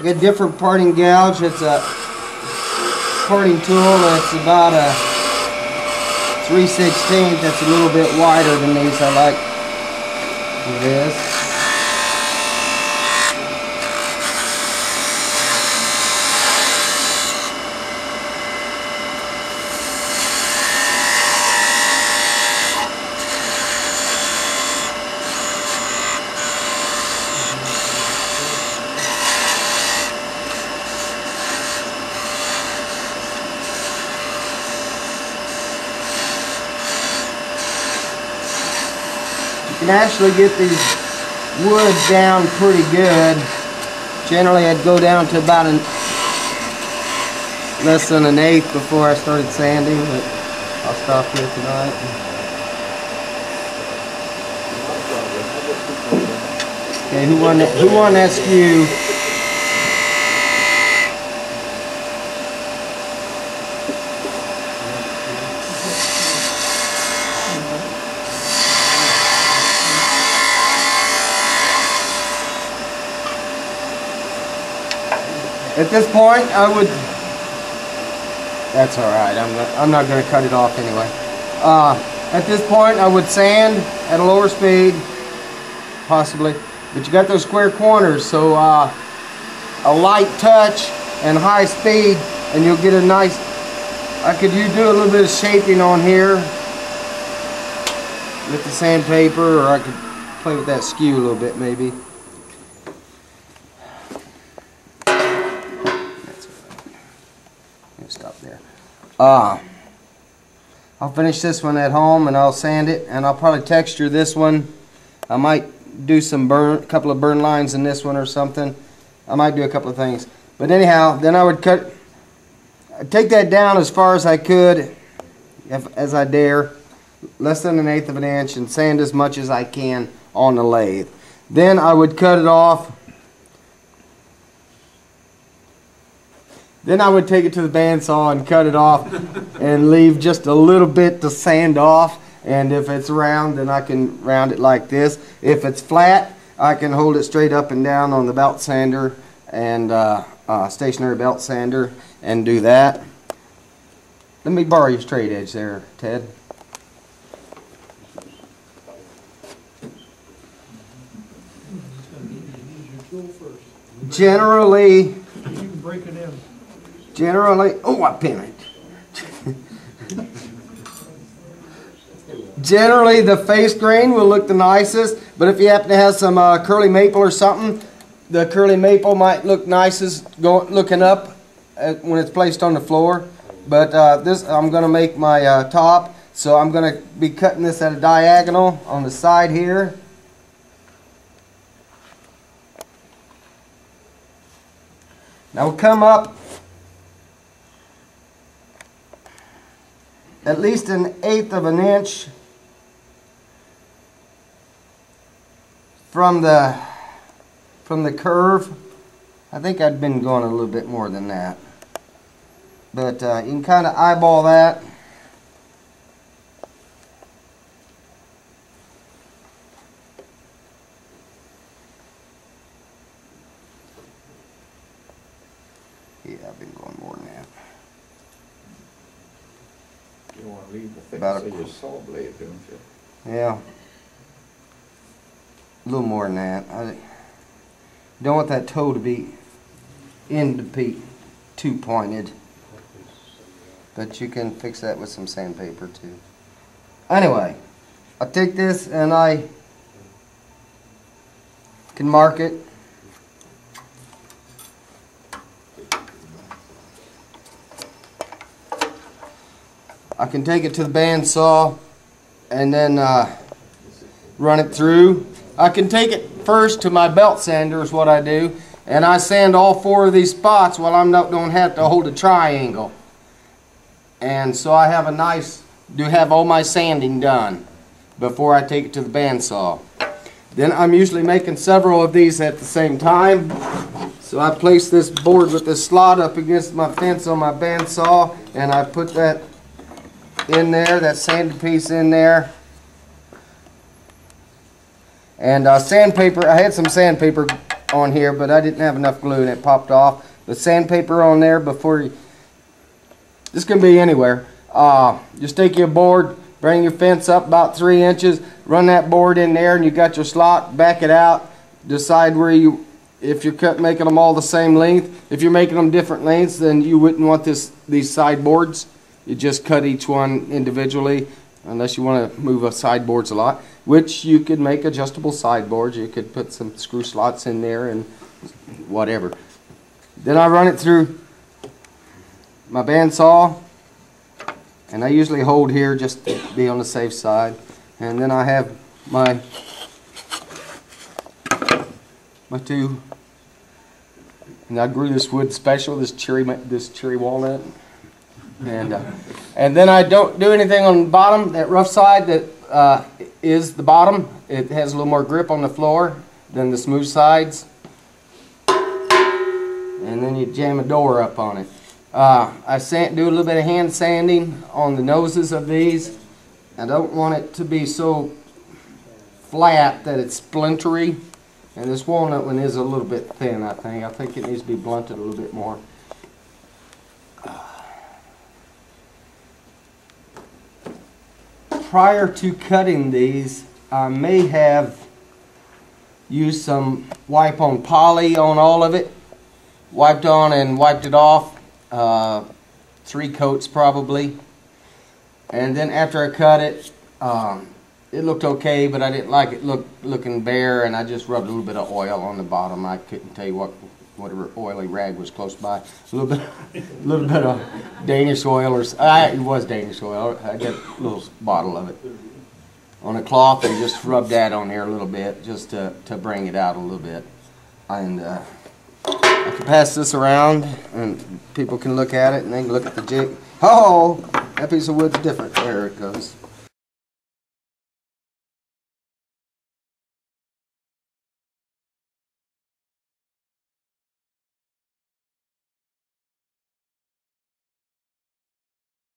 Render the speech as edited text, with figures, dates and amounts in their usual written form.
Got different parting gouge. It's a parting tool that's about a 3/16. That's a little bit wider than these. I like this. You can actually get these woods down pretty good. Generally I'd go down to about less than an eighth before I started sanding, but I'll stop here tonight. Okay, who won that skew? At this point, I would. That's all right. I'm not going to cut it off anyway. At this point, I would sand at a lower speed, possibly. But you got those square corners, so a light touch and high speed, and you'll get a nice. You do a little bit of shaping on here with the sandpaper, or I could play with that skew a little bit, maybe. Stop there. I'll finish this one at home and I'll sand it, and I'll probably texture this one. I might do some couple of burn lines in this one or something. I might do a couple of things. But anyhow, then I would take that down as far as I could, as I dare, less than 1/8 of an inch, and sand as much as I can on the lathe. Then I would cut it off. Then I would take it to the bandsaw and cut it off and leave just a little bit to sand off. And if it's round, then I can round it like this. If it's flat, I can hold it straight up and down on the belt sander and stationary belt sander and do that. Let me borrow your straight edge there, Ted. Generally, you can break it in. Oh, I pinned it. Generally, the face grain will look the nicest, but if you happen to have some curly maple or something, the curly maple might look nicest looking up when it's placed on the floor. But I'm going to make my top, so I'm going to be cutting this at a diagonal on the side here. Now we'll come up at least 1/8 of an inch from the curve. I think I'd been going a little bit more than that, but you can kind of eyeball that. Yeah, I've been going more than that. You want to leave the thickness of your saw blade, don't you? Yeah. A little more than that. I don't want that toe to be too pointed. But you can fix that with some sandpaper too. Anyway, I take this and I can mark it. I can take it to the bandsaw and then run it through. I can take it first to my belt sander is what I do, and I sand all 4 of these spots while I don't have to hold a triangle. And so I have have all my sanding done before I take it to the bandsaw. Then I'm usually making several of these at the same time. So I place this board with this slot up against my fence on my bandsaw, and I put that in there, that sanded piece in there. And sandpaper, I had some sandpaper on here, but I didn't have enough glue and it popped off. The sandpaper on there before you, this can be anywhere. Just take your board, bring your fence up about 3 inches, run that board in there, and you got your slot, back it out, decide where you, if you're making them all the same length. If you're making them different lengths, then you wouldn't want these sideboards. You just cut each one individually, unless you want to move sideboards a lot, which you could make adjustable sideboards. You could put some screw slots in there and whatever. Then I run it through my bandsaw, and I usually hold here just to be on the safe side. And then I have my two, and I grew this wood special, this cherry walnut, and then I don't do anything on the bottom. That rough side that is the bottom, it has a little more grip on the floor than the smooth sides. And then you jam a door up on it. I do a little bit of hand sanding on the noses of these. I don't want it to be so flat that it's splintery. And this walnut one is a little bit thin, I think. I think it needs to be blunted a little bit more. Prior to cutting these, I may have used some wipe on poly on all of it. Wiped on and wiped it off. 3 coats probably. And then after I cut it, it looked okay, but I didn't like it looking bare, and I just rubbed a little bit of oil on the bottom. I couldn't tell you whatever oily rag was close by. A little bit of Danish oil, or it was Danish oil. I got a little bottle of it on a cloth, and just rubbed that on there a little bit, just to bring it out a little bit. And I can pass this around, and people can look at it, and they can look at the jig. Oh, that piece of wood's different. There it goes.